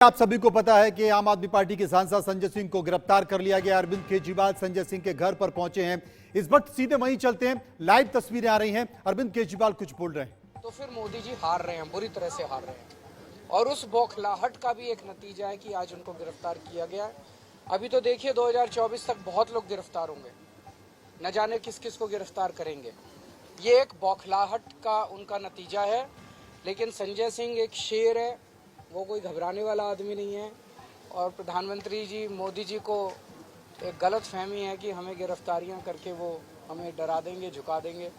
आप सभी को पता है कि आम आदमी पार्टी के सांसद संजय सिंह को गिरफ्तार कर लिया गया। अरविंद केजरीवाल संजय सिंह के घर पर पहुंचे हैं। इस वक्त सीधे वहीं चलते हैं, लाइव तस्वीरें आ रही हैं। अरविंद केजरीवाल कुछ बोल रहे हैं। तो फिर मोदी जी हार रहे हैं, बुरी तरह से हार रहे हैं और उस बौखलाहट का भी एक नतीजा है कि आज उनको गिरफ्तार किया गया है। अभी तो देखिए 2024 तक बहुत लोग गिरफ्तार होंगे, न जाने किस किस को गिरफ्तार करेंगे। ये एक बौखलाहट का उनका नतीजा है। लेकिन संजय सिंह एक शेर है, वो कोई घबराने वाला आदमी नहीं है। और प्रधानमंत्री जी मोदी जी को एक गलत फहमी है कि हमें गिरफ्तारियां करके वो हमें डरा देंगे, झुका देंगे।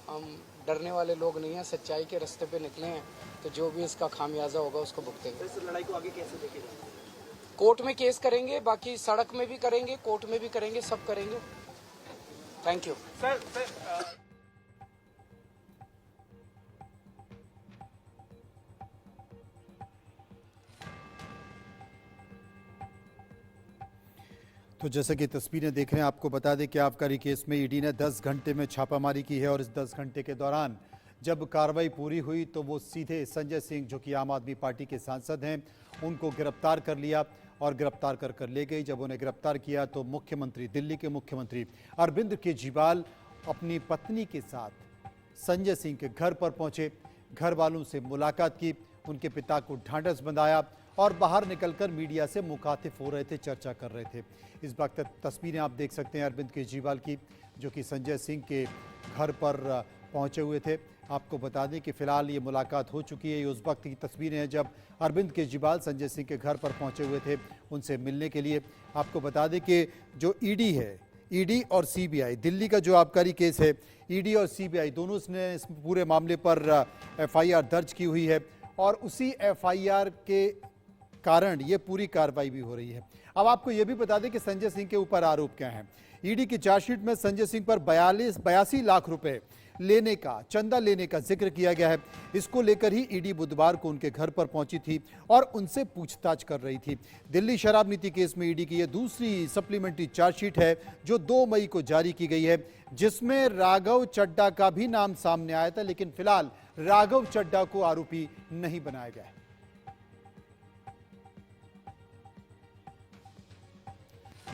हम डरने वाले लोग नहीं हैं, सच्चाई के रास्ते पे निकले हैं, तो जो भी इसका खामियाजा होगा उसको भुगतेंगे। इस लड़ाई को आगे कैसे देखेंगे? कोर्ट में केस करेंगे, बाकी सड़क में भी करेंगे, कोर्ट में भी करेंगे, सब करेंगे। Thank you sir. तो जैसे कि तस्वीरें देख रहे हैं, आपको बता दें कि आबकारी केस में ईडी ने 10 घंटे में छापामारी की है और इस 10 घंटे के दौरान जब कार्रवाई पूरी हुई तो वो सीधे संजय सिंह, जो कि आम आदमी पार्टी के सांसद हैं, उनको गिरफ्तार कर लिया और गिरफ्तार कर ले गई। जब उन्हें गिरफ्तार किया तो मुख्यमंत्री, दिल्ली के मुख्यमंत्री अरविंद केजरीवाल अपनी पत्नी के साथ संजय सिंह के घर पर पहुंचे, घर वालों से मुलाकात की, उनके पिता को ढांढस बंधाया और बाहर निकलकर मीडिया से मुखातिब हो रहे थे, चर्चा कर रहे थे। इस वक्त तस्वीरें आप देख सकते हैं अरविंद केजरीवाल की, जो कि संजय सिंह के घर पर पहुंचे हुए थे। आपको बता दें कि फिलहाल ये मुलाकात हो चुकी है। ये उस वक्त की तस्वीरें हैं जब अरविंद केजरीवाल संजय सिंह के घर पर पहुंचे हुए थे उनसे मिलने के लिए। आपको बता दें कि जो ईडी है, ईडी और सीबीआई, दिल्ली का जो आबकारी केस है, ईडी और सीबीआई दोनों ने इस पूरे मामले पर एफआईआर दर्ज की हुई है और उसी एफआईआर के कारण ये पूरी कार्रवाई भी हो रही है। अब आपको ये भी बता दें कि संजय सिंह के ऊपर आरोप क्या हैं। ईडी की चार्जशीट में संजय सिंह पर 82 लाख रुपए लेने का, चंदा लेने का जिक्र किया गया है। इसको लेकर ही ईडी बुधवार को उनके घर पर पहुंची थी और उनसे पूछताछ कर रही थी। दिल्ली शराब नीति केस में ईडी की ये दूसरी सप्लीमेंट्री चार्जशीट है जो 2 मई को जारी की गई है, जिसमें राघव चड्ढा का भी नाम सामने आया था, लेकिन फिलहाल राघव चड्ढा को आरोपी नहीं बनाया गया है।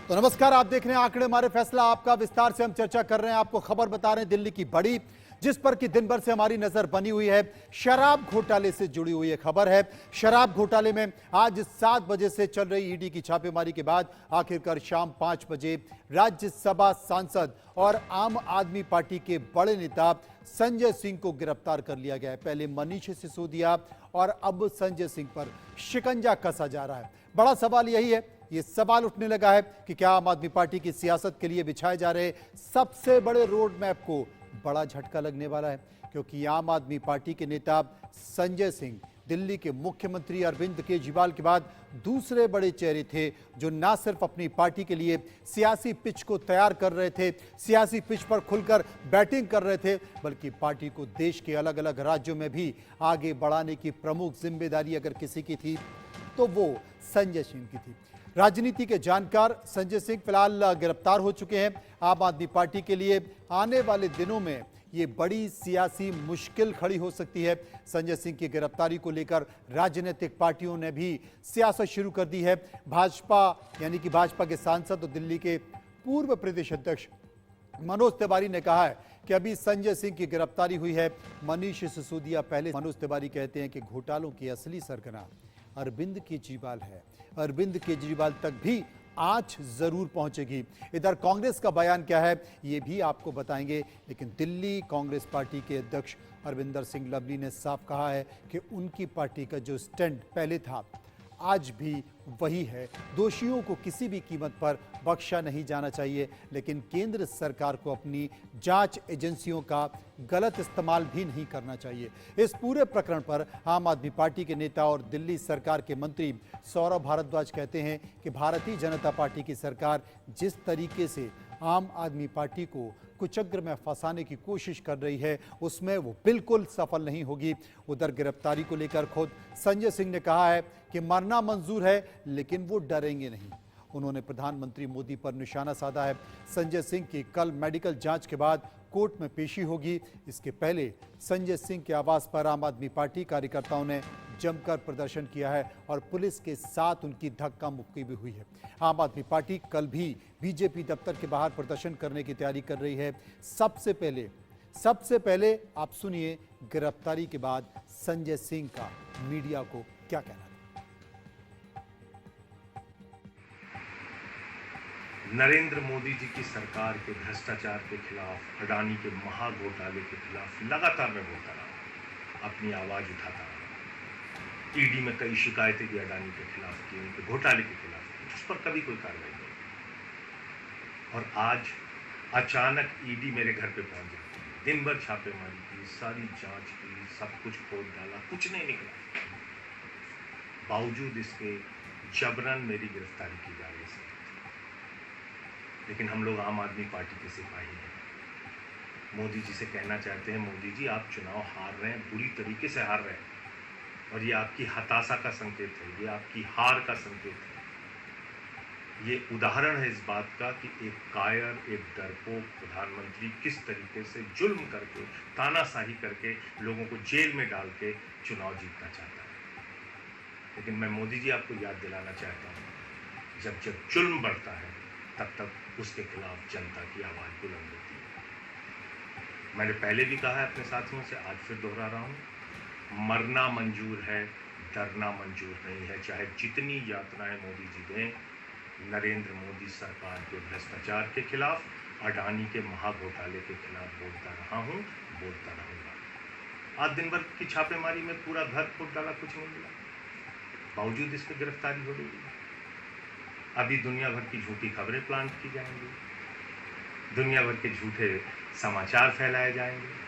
तो नमस्कार, आप देख रहे हैं आंकड़े मारे फैसला, आपका विस्तार से हम चर्चा कर रहे हैं। आपको खबर बता रहे हैं दिल्ली की बड़ी, जिस पर कि दिन भर से हमारी नजर बनी हुई है। शराब घोटाले से जुड़ी हुई एक खबर है। शराब घोटाले में आज 7 बजे से चल रही ईडी की छापेमारी के बाद आखिरकार शाम 5 बजे राज्यसभा सांसद और आम आदमी पार्टी के बड़े नेता संजय सिंह को गिरफ्तार कर लिया गया है। पहले मनीष सिसोदिया और अब संजय सिंह पर शिकंजा कसा जा रहा है। बड़ा सवाल यही है, ये सवाल उठने लगा है कि क्या आम आदमी पार्टी की सियासत के लिए बिछाए जा रहे सबसे बड़े रोड मैप को बड़ा झटका लगने वाला है, क्योंकि आम आदमी पार्टी के नेता संजय सिंह दिल्ली के मुख्यमंत्री अरविंद केजरीवाल के बाद दूसरे बड़े चेहरे थे जो न सिर्फ अपनी पार्टी के लिए सियासी पिच को तैयार कर रहे थे, सियासी पिच पर खुलकर बैटिंग कर रहे थे, बल्कि पार्टी को देश के अलग अलग राज्यों में भी आगे बढ़ाने की प्रमुख जिम्मेदारी अगर किसी की थी तो वो संजय सिंह की थी। राजनीति के जानकार संजय सिंह फिलहाल गिरफ्तार हो चुके हैं। आम आदमी पार्टी के लिए आने वाले दिनों में ये बड़ी सियासी मुश्किल खड़ी हो सकती है। संजय सिंह की गिरफ्तारी को लेकर राजनीतिक पार्टियों ने भी सियासत शुरू कर दी है। भाजपा यानी कि भाजपा के सांसद और दिल्ली के पूर्व प्रदेश अध्यक्ष मनोज तिवारी ने कहा है कि अभी संजय सिंह की गिरफ्तारी हुई है, मनीष सिसोदिया पहले। मनोज तिवारी कहते हैं कि घोटालों की असली सरगना अरविंद केजरीवाल है। अरविंद केजरीवाल तक भी आंच जरूर पहुंचेगी। इधर कांग्रेस का बयान क्या है ये भी आपको बताएंगे, लेकिन दिल्ली कांग्रेस पार्टी के अध्यक्ष अरविंदर सिंह लवली ने साफ कहा है कि उनकी पार्टी का जो स्टैंड पहले था आज भी वही है। दोषियों को किसी भी कीमत पर बख्शा नहीं जाना चाहिए, लेकिन केंद्र सरकार को अपनी जांच एजेंसियों का गलत इस्तेमाल भी नहीं करना चाहिए। इस पूरे प्रकरण पर आम आदमी पार्टी के नेता और दिल्ली सरकार के मंत्री सौरभ भारद्वाज कहते हैं कि भारतीय जनता पार्टी की सरकार जिस तरीके से आम आदमी पार्टी को कुचक्र में फंसाने की कोशिश कर रही है उसमें वो बिल्कुल सफल नहीं होगी। उधर गिरफ्तारी को लेकर खुद संजय सिंह ने कहा है कि मरना मंजूर है लेकिन वो डरेंगे नहीं। उन्होंने प्रधानमंत्री मोदी पर निशाना साधा है। संजय सिंह की कल मेडिकल जांच के बाद कोर्ट में पेशी होगी। इसके पहले संजय सिंह के आवास पर आम आदमी पार्टी कार्यकर्ताओं ने जमकर प्रदर्शन किया है और पुलिस के साथ उनकी धक्का मुक्की भी हुई है। आम आदमी पार्टी कल भी बीजेपी दफ्तर के बाहर प्रदर्शन करने की तैयारी कर रही है। सबसे पहले आप सुनिए गिरफ्तारी के बाद संजय सिंह का मीडिया को क्या कहना था। नरेंद्र मोदी जी की सरकार के भ्रष्टाचार के खिलाफ, अडानी के महाघोटाले के खिलाफ लगातार मैं बोलता रहा, अपनी आवाज उठाता रहा। ईडी में कई शिकायतें की अडानी के खिलाफ की, उनके घोटाले के खिलाफ की, उस पर कभी कोई कार्रवाई नहीं। और आज अचानक ईडी मेरे घर पे पहुंच जाती है, दिन भर छापेमारी की, सारी जांच की, सब कुछ खोद डाला, कुछ नहीं निकला। बावजूद इसके जबरन मेरी गिरफ्तारी की जा रही है। लेकिन हम लोग आम आदमी पार्टी के सिपाही हैं। मोदी जी से कहना चाहते हैं, मोदी जी आप चुनाव हार रहे हैं, बुरी तरीके से हार रहे हैं, और ये आपकी हताशा का संकेत है, ये आपकी हार का संकेत है। ये उदाहरण है इस बात का कि एक कायर, एक डरपोक प्रधानमंत्री किस तरीके से जुल्म करके, तानाशाही करके, लोगों को जेल में डाल के चुनाव जीतना चाहता है। लेकिन मैं मोदी जी आपको याद दिलाना चाहता हूँ, जब जब जुल्म बढ़ता है तब तक उसके खिलाफ जनता की आवाज बुलंद होती है। मैंने पहले भी कहा है अपने साथियों से, आज फिर दोहरा रहा हूं, मरना मंजूर है, डरना मंजूर नहीं है। चाहे जितनी यातनाएं मोदी जी दें, नरेंद्र मोदी सरकार के भ्रष्टाचार के खिलाफ, अडानी के महाघोटाले के खिलाफ बोलता रहा हूं, बोलता रहूंगा। आज दिन भर की छापेमारी में पूरा घर खोद डाला, कुछ नहीं मिला, बावजूद इसकी गिरफ्तारी हो रही है। अभी दुनिया भर की झूठी खबरें प्लांट की जाएंगी, दुनिया भर के झूठे समाचार फैलाए जाएंगे।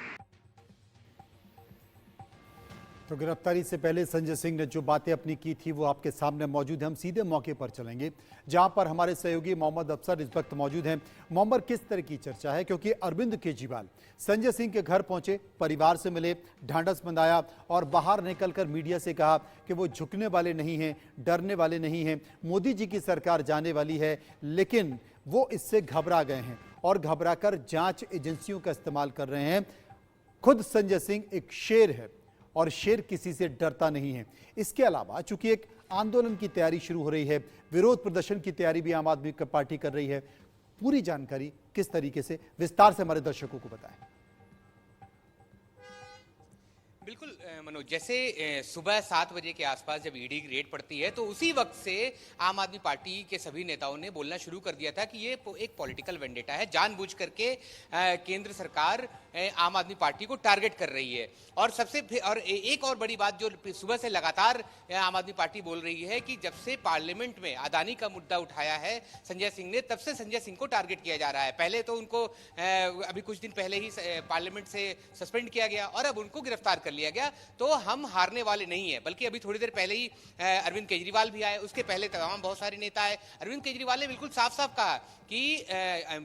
तो गिरफ्तारी से पहले संजय सिंह ने जो बातें अपनी की थी वो आपके सामने मौजूद है। हम सीधे मौके पर चलेंगे जहां पर हमारे सहयोगी मोहम्मद अफसर इस वक्त मौजूद हैं। मोहम्मद, किस तरह की चर्चा है, क्योंकि अरविंद केजरीवाल संजय सिंह के घर पहुंचे, परिवार से मिले, ढांढस बंधाया और बाहर निकलकर मीडिया से कहा कि वो झुकने वाले नहीं हैं, डरने वाले नहीं हैं, मोदी जी की सरकार जाने वाली है, लेकिन वो इससे घबरा गए हैं और घबराकर जांच एजेंसियों का इस्तेमाल कर रहे हैं। खुद संजय सिंह एक शेर है और शेर किसी से डरता नहीं है। इसके अलावा चूंकि एक आंदोलन की तैयारी शुरू हो रही है, विरोध प्रदर्शन की तैयारी भी आम आदमी पार्टी कर रही है। पूरी जानकारी किस तरीके से, विस्तार से हमारे दर्शकों को बताएं। बिल्कुल मनोज, जैसे सुबह 7 बजे के आसपास जब ईडी की रेड पड़ती है तो उसी वक्त से आम आदमी पार्टी के सभी नेताओं ने बोलना शुरू कर दिया था कि ये एक पॉलिटिकल वेंडेटा है, जानबूझ करके केंद्र सरकार आम आदमी पार्टी को टारगेट कर रही है। और एक और बड़ी बात जो सुबह से लगातार आम आदमी पार्टी बोल रही है कि जब से पार्लियामेंट में अदानी का मुद्दा उठाया है संजय सिंह ने, तब से संजय सिंह को टारगेट किया जा रहा है। पहले तो उनको अभी कुछ दिन पहले ही पार्लियामेंट से सस्पेंड किया गया और अब उनको गिरफ्तार कर लिया गया। तो हम हारने वाले नहीं है, बल्कि अभी थोड़ी देर पहले ही अरविंद केजरीवाल भी आए, उसके पहले तमाम बहुत सारे नेता आए। अरविंद केजरीवाल ने बिल्कुल साफ साफ कहा कि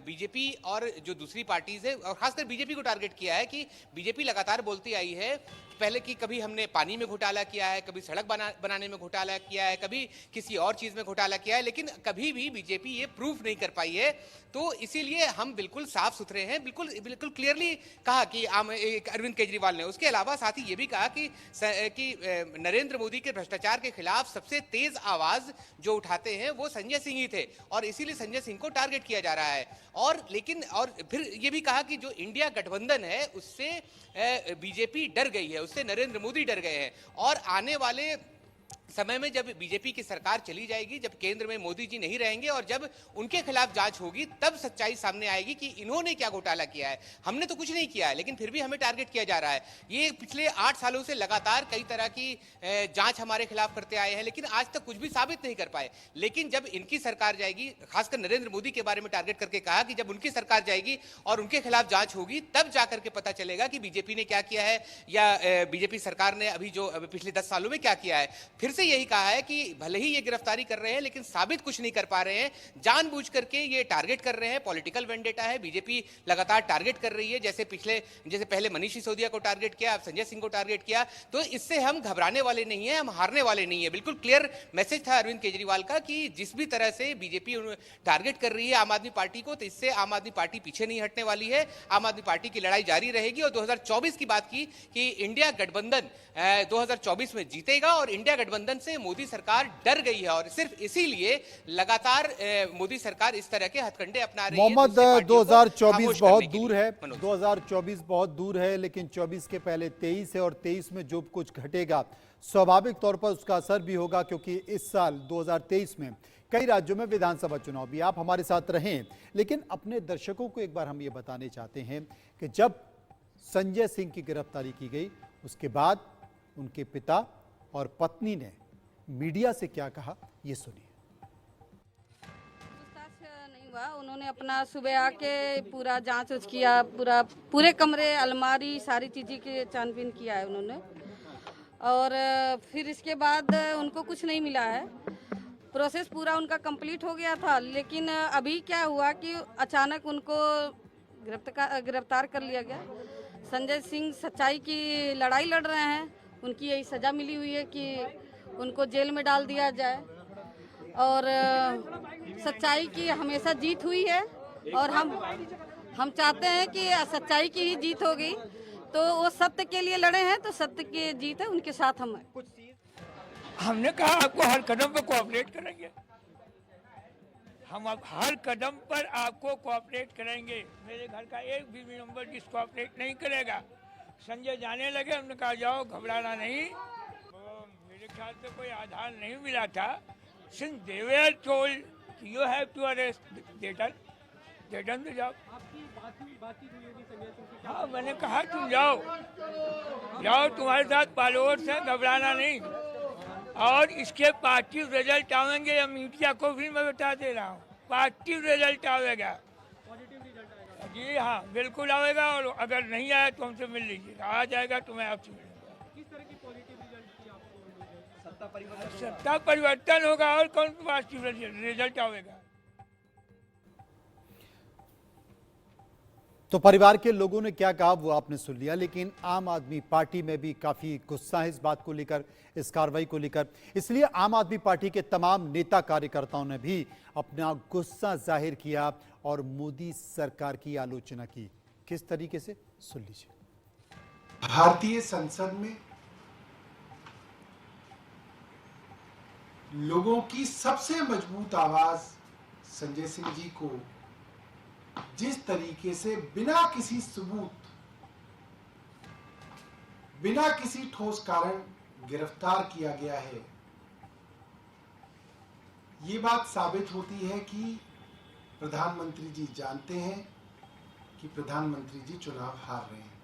बीजेपी और जो दूसरी पार्टीज है, और खासकर बीजेपी को टारगेट किया है कि बीजेपी लगातार बोलती आई है पहले कि कभी हमने पानी में घोटाला किया है, कभी सड़क बनाने में घोटाला किया है, कभी किसी और चीज में घोटाला किया है, लेकिन कभी भी बीजेपी ये प्रूफ नहीं कर पाई है। तो इसीलिए हम बिल्कुल साफ सुथरे हैं, बिल्कुल क्लियरली कहा कि अरविंद केजरीवाल ने। उसके अलावा साथ ही ये भी कहा कि नरेंद्र मोदी के भ्रष्टाचार के खिलाफ सबसे तेज आवाज जो उठाते हैं वो संजय सिंह ही थे और इसीलिए संजय सिंह को टारगेट किया जा रहा है। और फिर ये भी कहा कि जो इंडिया गठबंधन है उससे बीजेपी डर गई है, उससे नरेंद्र मोदी डर गए हैं और आने वाले समय में जब बीजेपी की सरकार चली जाएगी, जब केंद्र में मोदी जी नहीं रहेंगे और जब उनके खिलाफ जांच होगी, तब सच्चाई सामने आएगी कि इन्होंने क्या घोटाला किया है। हमने तो कुछ नहीं किया है, लेकिन फिर भी हमें टारगेट किया जा रहा है। ये पिछले 8 सालों से लगातार कई तरह की जांच हमारे खिलाफ करते आए हैं, लेकिन आज तक कुछ भी साबित नहीं कर पाए। लेकिन जब इनकी सरकार जाएगी, खासकर नरेंद्र मोदी के बारे में टारगेट करके कहा कि जब उनकी सरकार जाएगी और उनके खिलाफ जांच होगी, तब जाकर के पता चलेगा कि बीजेपी ने क्या किया है या बीजेपी सरकार ने अभी जो पिछले 10 सालों में क्या किया है। फिर से यही कहा है कि भले ही ये गिरफ्तारी कर रहे हैं लेकिन साबित कुछ नहीं कर पा रहे हैं, जानबूझ करके ये टारगेट कर रहे हैं, पॉलिटिकल वेंडेटा है। बीजेपी लगातार टारगेट कर रही है, जैसे पहले मनीष सिसोदिया को टारगेट किया, अब संजय सिंह को टारगेट किया। तो इससे हम घबराने वाले नहीं है, हम हारने वाले नहीं है। बिल्कुल क्लियर मैसेज था अरविंद केजरीवाल का कि जिस भी तरह से बीजेपी टारगेट कर रही है आम आदमी पार्टी को, तो इससे आम आदमी पार्टी पीछे नहीं हटने वाली है। आम आदमी पार्टी की लड़ाई जारी रहेगी। और 2024 की बात की कि इंडिया गठबंधन 2024 में जीतेगा और इंडिया गठबंधन से मोदी सरकार डर गई है और सिर्फ इसीलिए लगातार मोदी सरकार इस तरह के हथकंडे अपना रही है। मोहम्मद, दूसरी पार्टियों को 2024 खामोश बहुत करने के दूर लिए। है, मनोज। 2024 बहुत दूर है, लेकिन 24 के पहले 23 है और 23 में जो कुछ घटेगा स्वाभाविक तौर पर उसका असर भी होगा, क्योंकि इस साल 2023 में कई राज्यों में विधानसभा चुनाव भी। आप हमारे साथ रहें, लेकिन अपने दर्शकों को एक बार हम ये बताने चाहते हैं कि जब संजय सिंह की गिरफ्तारी की गई उसके बाद उनके पिता और पत्नी ने मीडिया से क्या कहा, ये सुनिए। नहीं हुआ, उन्होंने अपना सुबह आके पूरा जांच उच किया, पूरे कमरे, अलमारी, सारी चीज़ें की छानबीन किया है उन्होंने। और फिर इसके बाद उनको कुछ नहीं मिला है। प्रोसेस पूरा उनका कंप्लीट हो गया था, लेकिन अभी क्या हुआ कि अचानक उनको गिरफ्तार कर लिया गया। संजय सिंह सच्चाई की लड़ाई लड़ रहे हैं, उनकी यही सज़ा मिली हुई है कि उनको जेल में डाल दिया जाए। और सच्चाई की हमेशा जीत हुई है और हम चाहते हैं कि सच्चाई की ही जीत होगी। तो वो सत्य के लिए लड़े हैं, तो सत्य की जीत है, उनके साथ हम हैं। हमने कहा आपको हर कदम पर कोऑपरेट करेंगे, हम अब हर कदम पर आपको कोऑपरेट करेंगे। मेरे घर का एक भी मेंबर डिसकोऑपरेट नहीं करेगा। संजय जाने लगे, हमने कहा जाओ, घबराना नहीं। मेरे ख्याल से कोई आधार नहीं मिला था। Since they were told you have to arrest they done the job. हाँ, मैंने कहा तुम जाओ, तुम्हारे साथ फॉलोअर्स हैं, घबराना नहीं। और इसके पार्टिव रिजल्ट आएंगे, या मीडिया को भी मैं बता दे रहा हूँ, पार्टिव रिजल्ट आएगा। जी हाँ, बिल्कुल आएगा। और अगर नहीं आया तो हमसे मिल लीजिएगा, आ जाएगा तो मैं आपसे मिलूंगा। किस तरह की पॉजिटिव रिजल्ट की आपको? सत्ता परिवर्तन होगा और कौन पॉजिटिव रिजल्ट आएगा। तो परिवार के लोगों ने क्या कहा वो आपने सुन लिया, लेकिन आम आदमी पार्टी में भी काफी गुस्सा है इस बात को लेकर, इस कार्रवाई को लेकर। इसलिए आम आदमी पार्टी के तमाम नेता कार्यकर्ताओं ने भी अपना गुस्सा जाहिर किया और मोदी सरकार की आलोचना की। किस तरीके से, सुन लीजिए। भारतीय संसद में लोगों की सबसे मजबूत आवाज संजय सिंह जी को जिस तरीके से बिना किसी सबूत, बिना किसी ठोस कारण गिरफ्तार किया गया है, ये बात साबित होती है कि प्रधानमंत्री जी जानते हैं कि प्रधानमंत्री जी चुनाव हार रहे हैं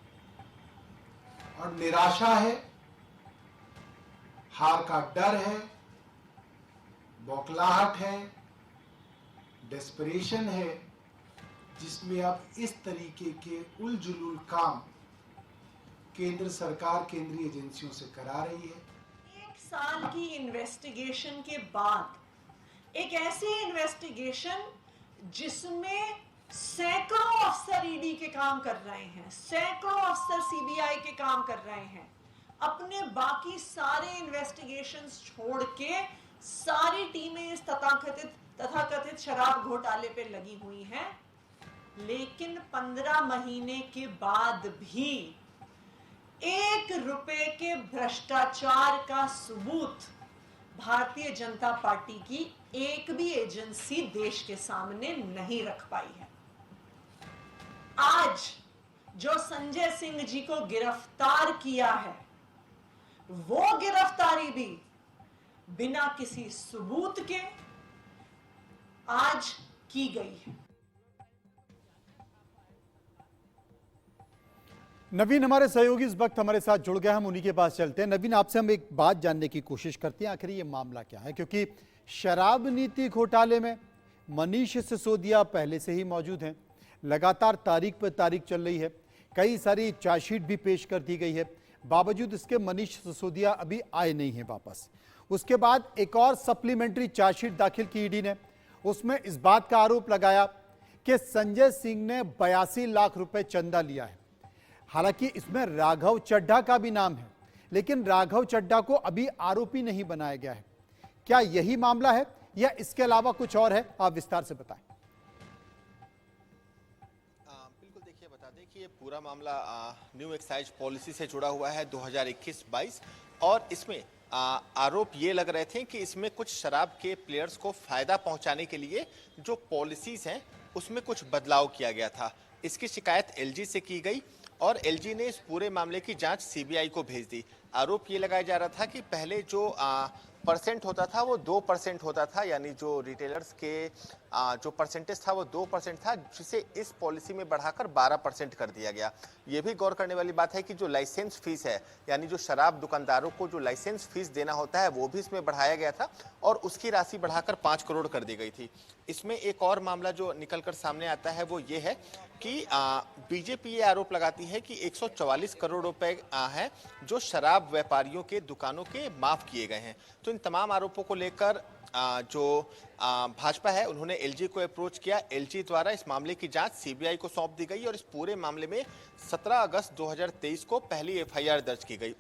और निराशा है, हार का डर है, बौखलाहट है, डेस्परेशन है, जिसमें अब इस तरीके के उलझुल काम केंद्र सरकार केंद्रीय एजेंसियों से करा रही है। 1 साल की इन्वेस्टिगेशन के बाद एक ऐसी इन्वेस्टिगेशन जिसमें सैकड़ों अफसर ईडी के काम कर रहे हैं, सैकड़ों अफसर सीबीआई के काम कर रहे हैं, अपने बाकी सारे इन्वेस्टिगेशंस छोड़ के सारी टीमें इस तथाकथित शराब घोटाले पे लगी हुई हैं। लेकिन 15 महीने के बाद भी 1 रुपए के भ्रष्टाचार का सबूत भारतीय जनता पार्टी की एक भी एजेंसी देश के सामने नहीं रख पाई है। आज जो संजय सिंह जी को गिरफ्तार किया है, वो गिरफ्तारी भी बिना किसी सबूत के आज की गई है। नवीन हमारे सहयोगी इस वक्त हमारे साथ जुड़ गए, हम उन्हीं के पास चलते हैं। नवीन, आपसे हम एक बात जानने की कोशिश करते हैं, आखिर ये मामला क्या है, क्योंकि शराब नीति घोटाले में मनीष सिसोदिया पहले से ही मौजूद हैं, लगातार तारीख पर तारीख चल रही है, कई सारी चार्जशीट भी पेश कर दी गई है, बावजूद इसके मनीष सिसोदिया अभी आए नहीं हैं वापस। उसके बाद एक और सप्लीमेंट्री चार्जशीट दाखिल की ईडी ने। उसमें इस बात का आरोप लगाया कि संजय सिंह ने 82 लाख रुपए चंदा लिया है। हालांकि इसमें राघव चड्ढा का भी नाम है, लेकिन राघव चड्ढा को अभी आरोपी नहीं बनाया गया है। क्या यही मामला है या इसके अलावा कुछ और है? आप विस्तार से बताएं। बिल्कुल, देखिए बता दें कि ये पूरा मामला न्यू एक्साइज पॉलिसी से जुड़ा हुआ है 2021-22 और इसमें आरोप ये लग रहे थे कि इसमें कुछ शराब के प्लेयर्स को फायदा पहुंचाने के लिए जो पॉलिसीज हैं उसमें कुछ बदलाव किया गया था। इसकी शिकायत एलजी से की गई और एलजी ने इस पूरे मामले की जांच सीबीआई को भेज दी। आरोप ये लगाया जा रहा था कि पहले जो परसेंट होता था वो 2% होता था, यानी जो रिटेलर्स के जो परसेंटेज था वो 2% था, जिसे इस पॉलिसी में बढ़ाकर 12% कर दिया गया। ये भी गौर करने वाली बात है कि जो लाइसेंस फीस है, यानी जो शराब दुकानदारों को जो लाइसेंस फीस देना होता है वो भी इसमें बढ़ाया गया था और उसकी राशि बढ़ाकर 5 करोड़ कर दी गई थी। इसमें एक और मामला जो निकलकर सामने आता है वो ये है कि बीजेपी ये आरोप लगाती है कि 144 करोड़ रुपए हैं जो शराब व्यापारियों के दुकानों के माफ किए गए हैं। तो इन तमाम आरोपों को लेकर जो भाजपा है उन्होंने एलजी को अप्रोच किया। एलजी द्वारा इस मामले की जांच सीबीआई को सौंप दी गई और इस पूरे मामले में 17 अगस्त 2023 को पहली एफआईआर दर्ज की गई।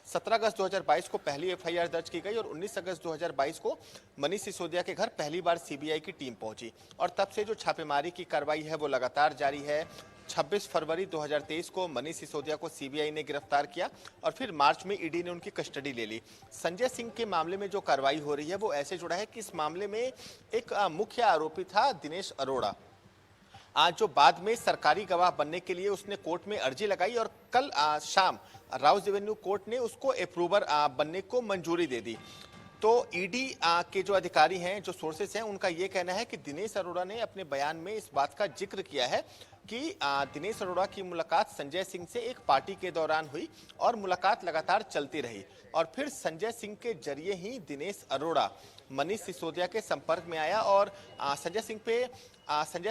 17 अगस्त 2022 को पहली एफआईआर दर्ज की गई और 19 अगस्त 2022 को मनीष सिसोदिया के घर पहली बार सीबीआई की टीम पहुंची और तब से जो छापेमारी की कार्रवाई है वो लगातार जारी है। 26 फरवरी 2023 को मनीष सिसोदिया को सीबीआई ने गिरफ्तार किया और फिर मार्च में ईडी ने उनकी कस्टडी ले ली। संजय सिंह के मामले में जो कार्रवाई हो रही है वो ऐसे जुड़ा है कि इस मामले में एक मुख्य आरोपी था दिनेश अरोड़ा, आज जो बाद में सरकारी गवाह बनने के लिए उसने कोर्ट में अर्जी लगाई और कल शाम राउस रेवेन्यू कोर्ट ने उसको अप्रूवर बनने को मंजूरी दे दी। तो ईडी के जो अधिकारी हैं, जो सोर्सेस हैं, उनका ये कहना है कि दिनेश अरोड़ा ने अपने बयान में इस बात का जिक्र किया है कि दिनेश अरोड़ा की मुलाकात संजय सिंह से एक पार्टी के दौरान हुई और मुलाकात लगातार चलती रही और फिर संजय सिंह के जरिए ही दिनेश अरोड़ा मनीष सिसोदिया के संपर्क में आया और संजय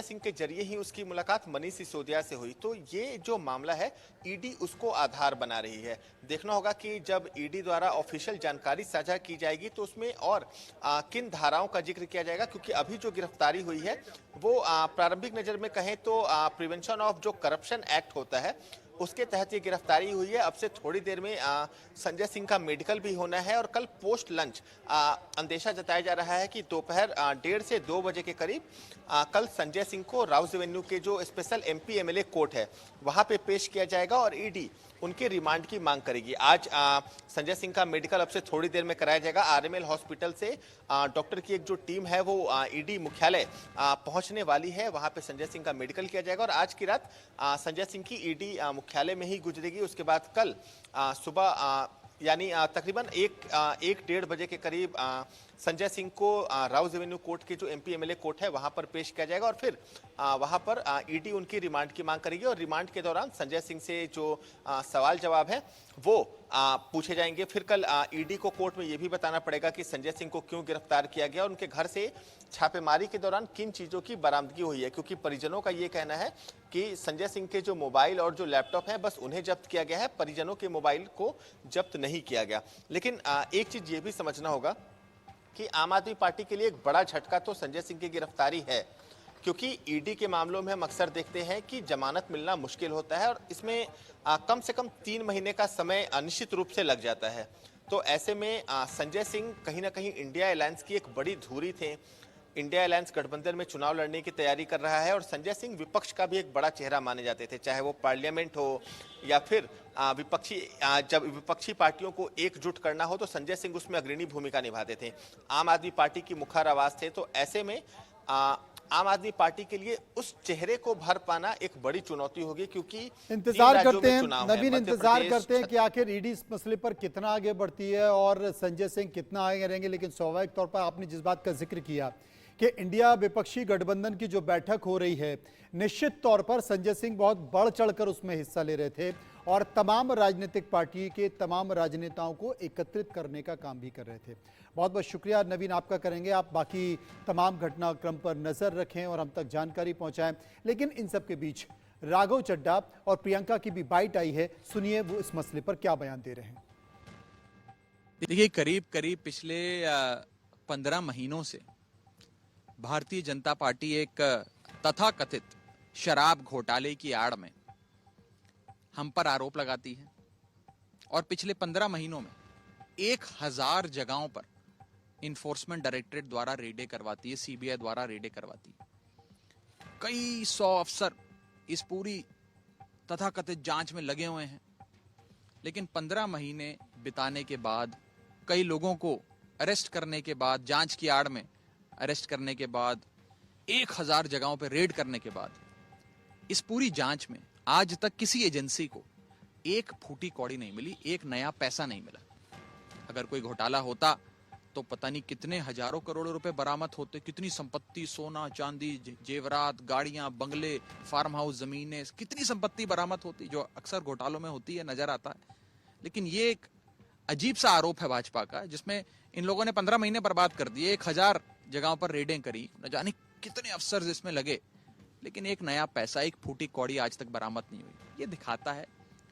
सिंह के जरिए ही उसकी मुलाकात मनीष सिसोदिया से हुई। तो ये जो मामला है ईडी उसको आधार बना रही है। देखना होगा कि जब ईडी द्वारा ऑफिशियल जानकारी साझा की जाएगी तो उसमें और किन धाराओं का जिक्र किया जाएगा, क्योंकि अभी जो गिरफ्तारी हुई है वो प्रारंभिक नजर में कहें तो प्रिवेंशन ऑफ जो करप्शन एक्ट होता है उसके तहत ये गिरफ्तारी हुई है। अब से थोड़ी देर में संजय सिंह का मेडिकल भी होना है और कल पोस्ट लंच अंदेशा जताया जा रहा है कि दोपहर 1:30 से 2 बजे के करीब कल संजय सिंह को राउस रेवेन्यू के जो स्पेशल एमपी एमएलए कोर्ट है वहां पे पेश किया जाएगा और ईडी उनके रिमांड की मांग करेगी। आज संजय सिंह का मेडिकल अब से थोड़ी देर में कराया जाएगा। आरएमएल हॉस्पिटल से डॉक्टर की एक जो टीम है वो ईडी मुख्यालय पहुंचने वाली है, वहां पे संजय सिंह का मेडिकल किया जाएगा और आज की रात संजय सिंह की ईडी मुख्यालय में ही गुजरेगी। उसके बाद कल सुबह यानी तकरीबन 1-1:30 बजे के करीब संजय सिंह को राउस रेवेन्यू कोर्ट के जो एमपी एमएलए कोर्ट है वहां पर पेश किया जाएगा और फिर वहां पर ईडी उनकी रिमांड की मांग करेगी और रिमांड के दौरान संजय सिंह से जो सवाल जवाब है वो पूछे जाएंगे। फिर कल ईडी को कोर्ट में ये भी बताना पड़ेगा कि संजय सिंह को क्यों गिरफ्तार किया गया और उनके घर से छापेमारी के दौरान किन चीजों की बरामदगी हुई है, क्योंकि परिजनों का ये कहना है कि संजय सिंह के जो मोबाइल और जो लैपटॉप है बस उन्हें जब्त किया गया है, परिजनों के मोबाइल को जब्त नहीं किया गया। लेकिन एक चीज ये भी समझना होगा कि आम आदमी पार्टी के लिए एक बड़ा झटका तो संजय सिंह की गिरफ्तारी है, क्योंकि ईडी के मामलों में हम अक्सर देखते हैं कि जमानत मिलना मुश्किल होता है और इसमें कम से कम 3 महीने का समय अनिश्चित रूप से लग जाता है। तो ऐसे में संजय सिंह कहीं ना कहीं इंडिया अलायंस की एक बड़ी धुरी थे। इंडिया अलायंस गठबंधन में चुनाव लड़ने की तैयारी कर रहा है और संजय सिंह विपक्ष का भी एक बड़ा चेहरा माने जाते थे, चाहे वो पार्लियामेंट हो या फिर जब विपक्षी पार्टियों को एकजुट करना हो तो संजय सिंह उसमें अग्रणी भूमिका निभाते थे। आम आदमी पार्टी की मुखर आवाज थे। तो ऐसे में आम आदमी पार्टी के लिए उस चेहरे को भर पाना एक बड़ी चुनौती होगी, क्योंकि इंतजार करते हैं नवीन, इंतजार करते हैं कि आखिर ईडी इस मसले पर कितना आगे बढ़ती है और संजय सिंह कितना आगे रहेंगे। लेकिन स्वाभाविक तौर पर आपने जिस बात का जिक्र किया कि इंडिया विपक्षी गठबंधन की जो बैठक हो रही है, निश्चित तौर पर संजय सिंह बहुत बढ़ चढ़कर उसमें हिस्सा ले रहे थे और तमाम राजनीतिक पार्टी के तमाम राजनेताओं को एकत्रित करने का काम भी कर रहे थे। बहुत बहुत शुक्रिया नवीन आपका करेंगे। आप बाकी तमाम घटनाक्रम पर नजर रखें और हम तक जानकारी पहुंचाएं। लेकिन इन सब के बीच राघव चड्ढा और प्रियंका की भी बाइट आई है, सुनिए वो इस मसले पर क्या बयान दे रहे हैं। देखिए, करीब करीब पिछले 15 महीनों से भारतीय जनता पार्टी एक तथाकथित शराब घोटाले की आड़ में हम पर आरोप लगाती है और पिछले 15 महीनों में 1000 जगहों पर इन्फोर्समेंट डायरेक्टरेट द्वारा रेडें करवाती है, सीबीआई द्वारा रेडें करवाती है। कई 100 अफसर इस पूरी तथाकथित जांच में लगे हुए हैं, लेकिन 15 महीने बिताने के बाद, कई लोगों को अरेस्ट करने के बाद, जांच की आड़ में अरेस्ट करने के बाद, 1000 जगहों पर रेड करने के बाद, इस पूरी जांच में आज तक किसी एजेंसी को एक फूटी कौड़ी नहीं मिली, एक नया पैसा नहीं मिला। अगर कोई घोटाला होता तो पता नहीं कितने हजारों करोड़ों रुपए बरामद होते, कितनी संपत्ति, सोना चांदी, जेवरात, गाड़ियां, बंगले, फार्म हाउस, जमीनें, कितनी संपत्ति बरामद होती जो अक्सर घोटालों में होती है, नजर आता है। लेकिन ये एक अजीब सा आरोप है भाजपा का, जिसमें इन लोगों ने 15 महीने बर्बाद कर दिए, 1000 जगहों पर रेडें करी, न जाने कितने अफसर इसमें लगे, लेकिन एक नया पैसा, एक फूटी कौड़ी आज तक बरामद नहीं हुई। ये दिखाता है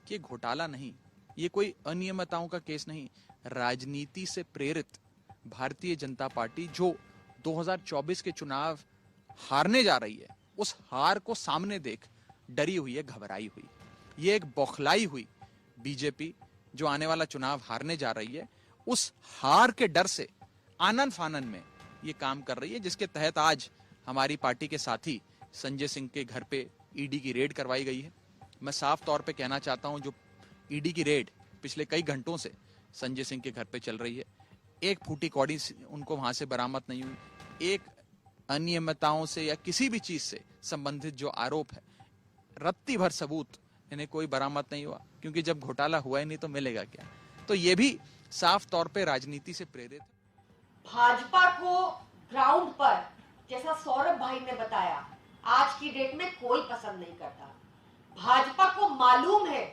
कि ये घोटाला नहीं, ये कोई अनियमितताओं का केस नहीं, राजनीति से प्रेरित भारतीय जनता पार्टी जो 2024 के चुनाव हारने जा रही है, उस हार को सामने देख डरी हुई है, घबराई हुई। ये एक बौखलाई हुई बीजेपी जो आने वाला चुनाव हारने जा रही है, उस हार के डर से आनन फानन में ये काम कर रही है, जिसके तहत आज हमारी पार्टी के साथी संजय सिंह के घर पे ईडी की रेड करवाई गई है। मैं साफ तौर पे कहना चाहता हूं, जो ईडी की रेड पिछले कई घंटों से संजय सिंह के घर पे चल रही है, एक फूटी कौड़ी उनको वहां से बरामद नहीं हुई, एक अनियमितताओं से या किसी भी चीज से संबंधित जो आरोप है, रत्ती भर सबूत इन्हें कोई बरामद नहीं हुआ, क्योंकि जब घोटाला हुआ ही नहीं तो मिलेगा क्या। तो ये भी साफ तौर पे राजनीति से प्रेरित है। भाजपा को ग्राउंड पर, जैसा सौरभ भाई ने बताया, आज की डेट में कोई पसंद नहीं करता। भाजपा को मालूम है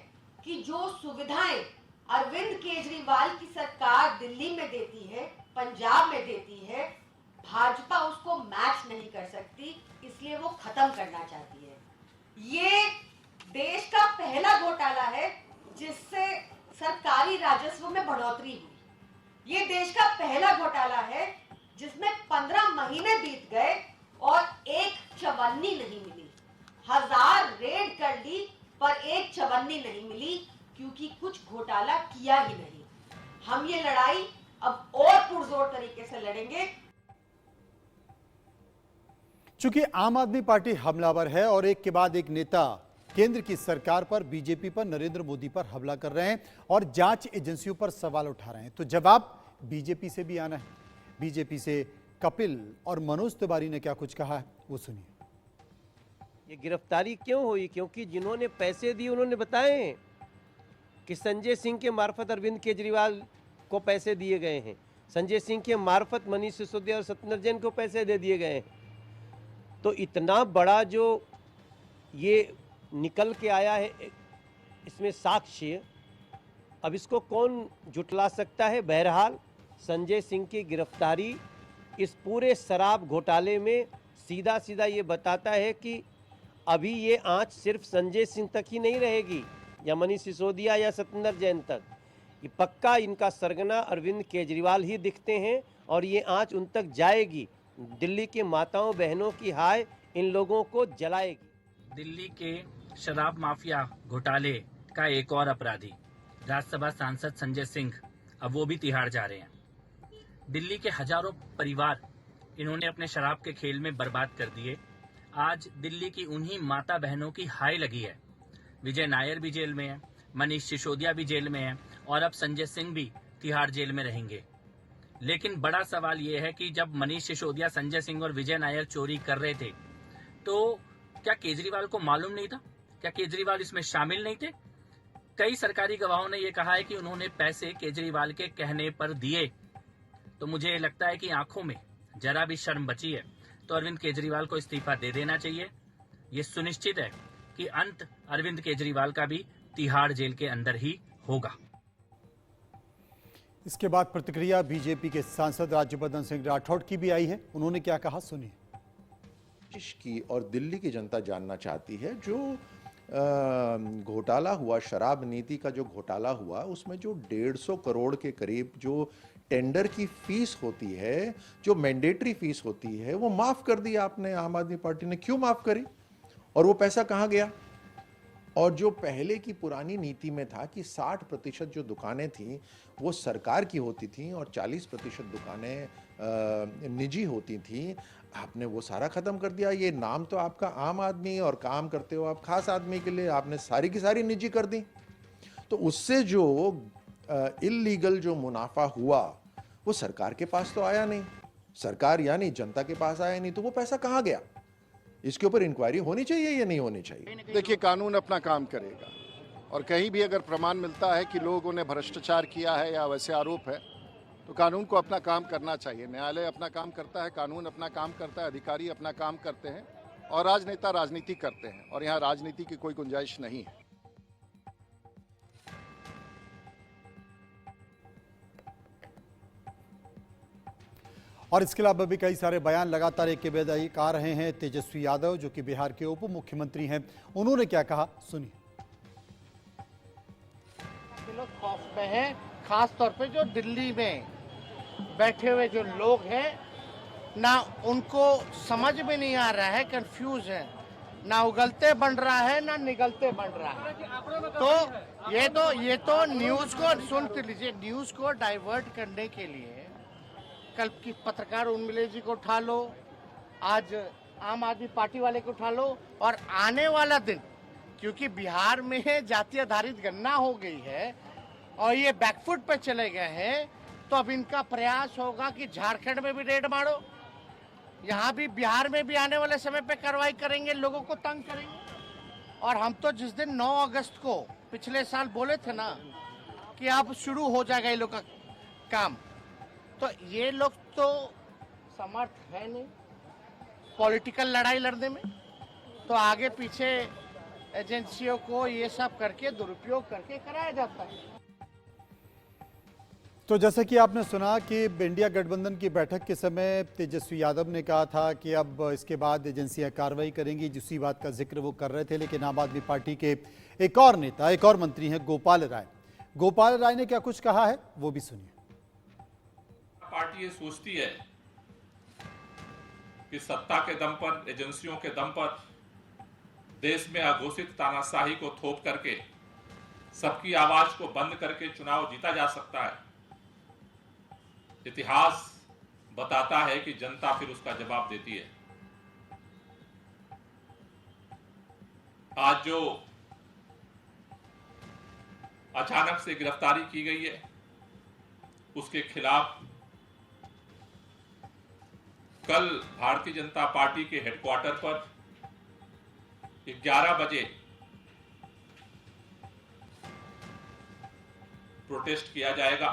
कि जो सुविधाएं अरविंद केजरीवाल की सरकार दिल्ली में देती है, पंजाब में देती है, भाजपा उसको मैच नहीं कर सकती, इसलिए वो खत्म करना चाहती है। ये देश का पहला घोटाला है जिससे सरकारी राजस्व में बढ़ोतरी हुई। ये देश का पहला घोटाला है जिसमें 15 महीने बीत गए और एक चवन्नी नहीं मिली। 1000 रेड कर ली पर एक चवन्नी नहीं मिली, क्योंकि कुछ घोटाला किया ही नहीं। हम ये लड़ाई अब और पुरजोर तरीके से लड़ेंगे। चूंकि आम आदमी पार्टी हमलावर है और एक के बाद एक नेता केंद्र की सरकार पर, बीजेपी पर, नरेंद्र मोदी पर हमला कर रहे हैं और जांच एजेंसियों पर सवाल उठा रहे हैं, तो जवाब बीजेपी से भी आना है। बीजेपी से कपिल और मनोज तिवारी ने क्या कुछ कहा है, वो सुनिए। ये गिरफ्तारी क्यों हुई? क्योंकि जिन्होंने पैसे दिए उन्होंने बताए कि संजय सिंह के मार्फत अरविंद केजरीवाल को पैसे दिए गए हैं, संजय सिंह के मार्फत मनीष सिसोदिया और सत्येंद्र जैन को पैसे दे दिए गए हैं। तो इतना बड़ा जो ये निकल के आया है, इसमें साक्ष्य, अब इसको कौन जुटला सकता है? बहरहाल संजय सिंह की गिरफ्तारी इस पूरे शराब घोटाले में सीधा सीधा ये बताता है कि अभी ये आंच सिर्फ संजय सिंह तक ही नहीं रहेगी या मनीष सिसोदिया या सत्येंद्र जैन तक, ये पक्का इनका सरगना अरविंद केजरीवाल ही दिखते हैं और ये आंच उन तक जाएगी। दिल्ली के माताओं बहनों की हाय इन लोगों को जलाएगी। दिल्ली के शराब माफिया घोटाले का एक और अपराधी राज्यसभा सांसद संजय सिंह, अब वो भी तिहाड़ जा रहे हैं। दिल्ली के हजारों परिवार इन्होंने अपने शराब के खेल में बर्बाद कर दिए। आज दिल्ली की उन्हीं माता बहनों की हाय लगी है। विजय नायर भी जेल में है, मनीष सिसोदिया भी जेल में है और अब संजय सिंह भी तिहाड़ जेल में रहेंगे। लेकिन बड़ा सवाल ये है कि जब मनीष सिसोदिया, संजय सिंह और विजय नायर चोरी कर रहे थे तो क्या केजरीवाल को मालूम नहीं था? क्या केजरीवाल इसमें शामिल नहीं थे? कई सरकारी गवाहों ने यह कहा है कि उन्होंने पैसे केजरीवाल के कहने पर दिए। तो मुझे लगता है कि आंखों में जरा भी शर्म बची है तो अरविंद केजरीवाल को इस्तीफा दे देना चाहिए। ये सुनिश्चित है कि अंत अरविंद केजरीवाल का भी तिहाड़ जेल के अंदर ही होगा। इसके बाद प्रतिक्रिया बीजेपी के सांसद राज्यवर्धन सिंह राठौड़ की भी आई है। उन्होंने क्या कहा, सुनिए। की और दिल्ली की जनता जानना चाहती है, जो घोटाला हुआ, शराब नीति का जो घोटाला हुआ, उसमें जो 150 करोड़ के करीब जो टेंडर की फीस होती है, जो मैंडेटरी फीस होती है, वो माफ कर दी आपने, आम आदमी पार्टी ने। क्यों माफ करी और वो पैसा कहां गया? और जो पहले की पुरानी नीति में था कि 60% जो दुकानें थीं वो सरकार की होती थीं और 40% दुकानें निजी होती थीं, आपने वो सारा खत्म कर दिया। ये नाम तो आपका आम आदमी और काम करते हो आप खास आदमी के लिए, आपने सारी की सारी निजी कर दी। तो उससे जो इल्लीगल जो मुनाफा हुआ वो सरकार के पास तो आया नहीं, सरकार यानी जनता के पास आया नहीं, तो वो पैसा कहाँ गया? इसके ऊपर इंक्वायरी होनी चाहिए या नहीं होनी चाहिए? देखिए, कानून अपना काम करेगा और कहीं भी अगर प्रमाण मिलता है कि लोगों ने भ्रष्टाचार किया है या वैसे आरोप है तो कानून को अपना काम करना चाहिए। न्यायालय अपना काम करता है, कानून अपना काम करता है, अधिकारी अपना काम करते हैं और राजनेता राजनीति करते हैं और यहाँ राजनीति की कोई गुंजाइश नहीं है। और इसके अलावा भी कई सारे बयान लगातार एक के बाद एक आ रहे हैं। तेजस्वी यादव जो कि बिहार के उप मुख्यमंत्री हैं, उन्होंने क्या कहा, सुनिए। लोग खौफ में हैं, खास तौर पे जो दिल्ली में बैठे हुए जो लोग हैं, ना उनको समझ में नहीं आ रहा है, कंफ्यूज है, ना उगलते बन रहा है ना निगलते बन रहा है। तो ये तो न्यूज को सुन लीजिए, न्यूज को डाइवर्ट करने के लिए कल की पत्रकार उर्मिला जी को उठा लो, आज आम आदमी पार्टी वाले को उठा लो, और आने वाला दिन, क्योंकि बिहार में जाति आधारित गणना हो गई है और ये बैकफुट पे चले गए हैं, तो अब इनका प्रयास होगा कि झारखंड में भी रेड मारो, यहाँ भी बिहार में भी आने वाले समय पे कार्रवाई करेंगे, लोगों को तंग करेंगे। और हम तो जिस दिन 9 अगस्त को पिछले साल बोले थे ना कि अब शुरू हो जाएगा ये लोग का काम, तो ये लोग तो समर्थ है नहीं पॉलिटिकल लड़ाई लड़ने में, तो आगे पीछे एजेंसियों को ये सब करके दुरुपयोग करके कराया जाता है। तो जैसे कि आपने सुना कि इंडिया गठबंधन की बैठक के समय तेजस्वी यादव ने कहा था कि अब इसके बाद एजेंसियां कार्रवाई करेंगी, जिसी बात का जिक्र वो कर रहे थे। लेकिन आम आदमी पार्टी के एक और नेता, एक और मंत्री हैं गोपाल राय। गोपाल राय ने क्या कुछ कहा है वो भी सुनिए। पार्टी ये सोचती है कि सत्ता के दम पर, एजेंसियों के दम पर देश में अघोषित तानाशाही को थोप करके सबकी आवाज को बंद करके चुनाव जीता जा सकता है। इतिहास बताता है कि जनता फिर उसका जवाब देती है। आज जो अचानक से गिरफ्तारी की गई है उसके खिलाफ कल भारतीय जनता पार्टी के हेडक्वार्टर पर 11 बजे प्रोटेस्ट किया जाएगा।